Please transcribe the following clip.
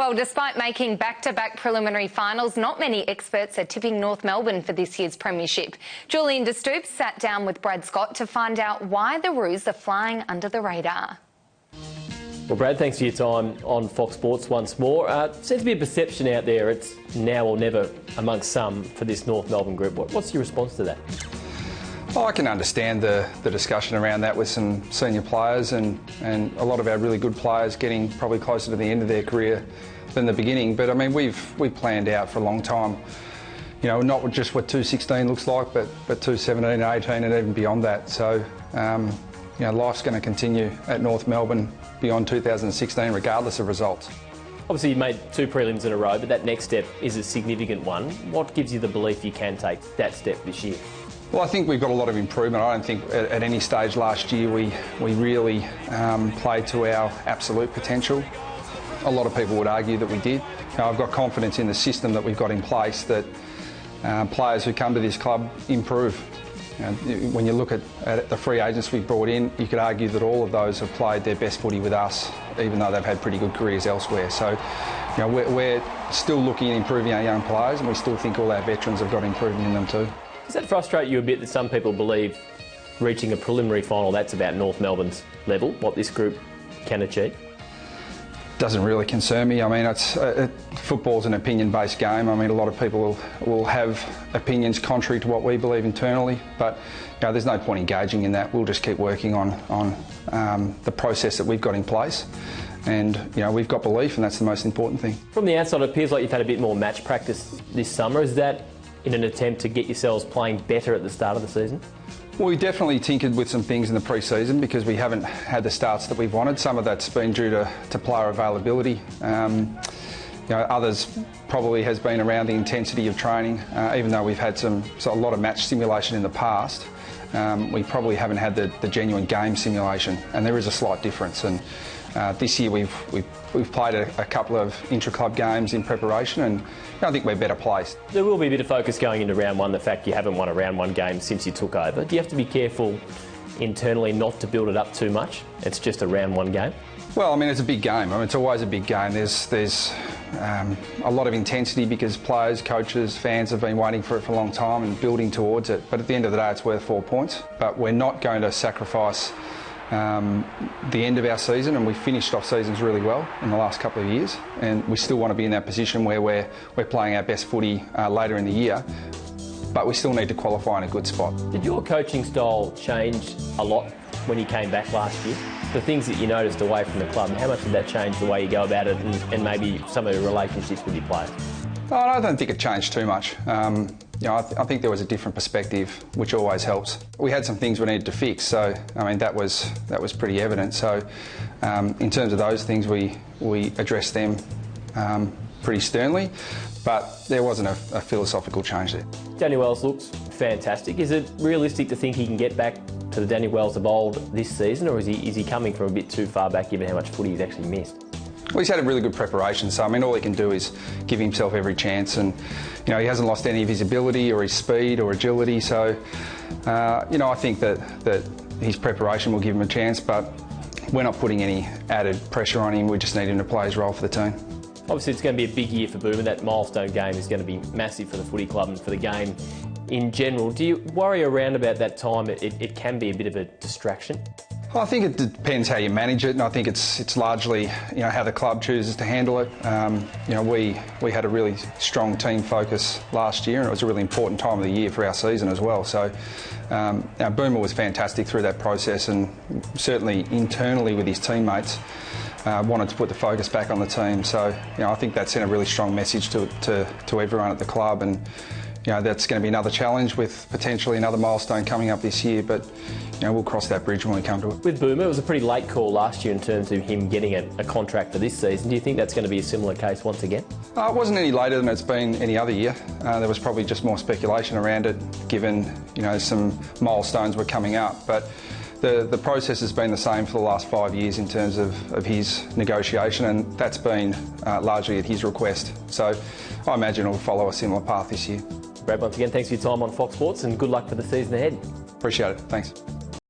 Well, despite making back-to-back preliminary finals, not many experts are tipping North Melbourne for this year's premiership. Julian De Stoops sat down with Brad Scott to find out why the Roos are flying under the radar. Well, Brad, thanks for your time on Fox Sports once more. Seems to be a perception out there it's now or never amongst some for this North Melbourne group. What's your response to that? Well, I can understand the discussion around that with some senior players and a lot of our really good players getting probably closer to the end of their career than the beginning. But I mean, we've planned out for a long time, you know, not just what 2016 looks like, but 2017 and 18 and even beyond that. So, you know, life's going to continue at North Melbourne beyond 2016, regardless of results. Obviously, you made 2 prelims in a row, but that next step is a significant one. What gives you the belief you can take that step this year? Well, I think we've got a lot of improvement. I don't think at any stage last year we really played to our absolute potential. A lot of people would argue that we did. I've got confidence in the system that we've got in place that players who come to this club improve. When you look at the free agents we've brought in, you could argue that all of those have played their best footy with us, even though they've had pretty good careers elsewhere. So, you know, we're still looking at improving our young players, and we still think all our veterans have got improvement in them too. Does that frustrate you a bit that some people believe reaching a preliminary final, that's about North Melbourne's level, what this group can achieve? Doesn't really concern me. I mean, football's an opinion-based game. I mean, a lot of people will have opinions contrary to what we believe internally, but you know, there's no point engaging in that. We'll just keep working on the process that we've got in place. And, you know, we've got belief, and that's the most important thing. From the outside, it appears like you've had a bit more match practice this summer. Is that in an attempt to get yourselves playing better at the start of the season? Well, we definitely tinkered with some things in the pre-season because we haven't had the starts that we've wanted. Some of that's been due to player availability. You know, others probably has been around the intensity of training. Even though we've had a lot of match simulation in the past, we probably haven't had the genuine game simulation, and there is a slight difference. And this year we've played a couple of intra-club games in preparation, and I think we're better placed. There will be a bit of focus going into round one, the fact you haven't won a round one game since you took over. Do you have to be careful internally not to build it up too much? It's just a round one game. Well, I mean, it's a big game. I mean, it's always a big game. There's a lot of intensity because players, coaches, fans have been waiting for it for a long time and building towards it. But at the end of the day, it's worth 4 points. But we're not going to sacrifice the end of our season, and we finished off seasons really well in the last couple of years, and we still want to be in that position where we're playing our best footy later in the year, but we still need to qualify in a good spot. Did your coaching style change a lot when you came back last year? The things that you noticed away from the club, how much did that change the way you go about it and maybe some of your relationships with your players? Oh, I don't think it changed too much. You know, I think there was a different perspective, which always helps. We had some things we needed to fix, so I mean that was pretty evident. So in terms of those things, we addressed them pretty sternly, but there wasn't a philosophical change there. Danny Wells looks fantastic. Is it realistic to think he can get back to the Danny Wells of old this season, or is he coming from a bit too far back given how much footy he's actually missed? Well, he's had a really good preparation, so I mean all he can do is give himself every chance, and you know, he hasn't lost any of his ability or his speed or agility, so you know, I think that his preparation will give him a chance, but we're not putting any added pressure on him. We just need him to play his role for the team. Obviously it's going to be a big year for Boomer. That milestone game is going to be massive for the footy club and for the game in general. Do you worry around about that time it can be a bit of a distraction? I think it depends how you manage it, and I think it's largely, you know, how the club chooses to handle it. You know, we had a really strong team focus last year, and it was a really important time of the year for our season as well. So, Boomer was fantastic through that process, and certainly internally with his teammates, wanted to put the focus back on the team. So, you know, I think that sent a really strong message to everyone at the club, and you know, that's going to be another challenge with potentially another milestone coming up this year, but you know, we'll cross that bridge when we come to it. With Boomer, it was a pretty late call last year in terms of him getting a contract for this season. Do you think that's going to be a similar case once again? It wasn't any later than it's been any other year. There was probably just more speculation around it, given you know some milestones were coming up. But the process has been the same for the last 5 years in terms of his negotiation, and that's been largely at his request. So I imagine it'll follow a similar path this year. Brad, once again, thanks for your time on Fox Sports and good luck for the season ahead. Appreciate it. Thanks.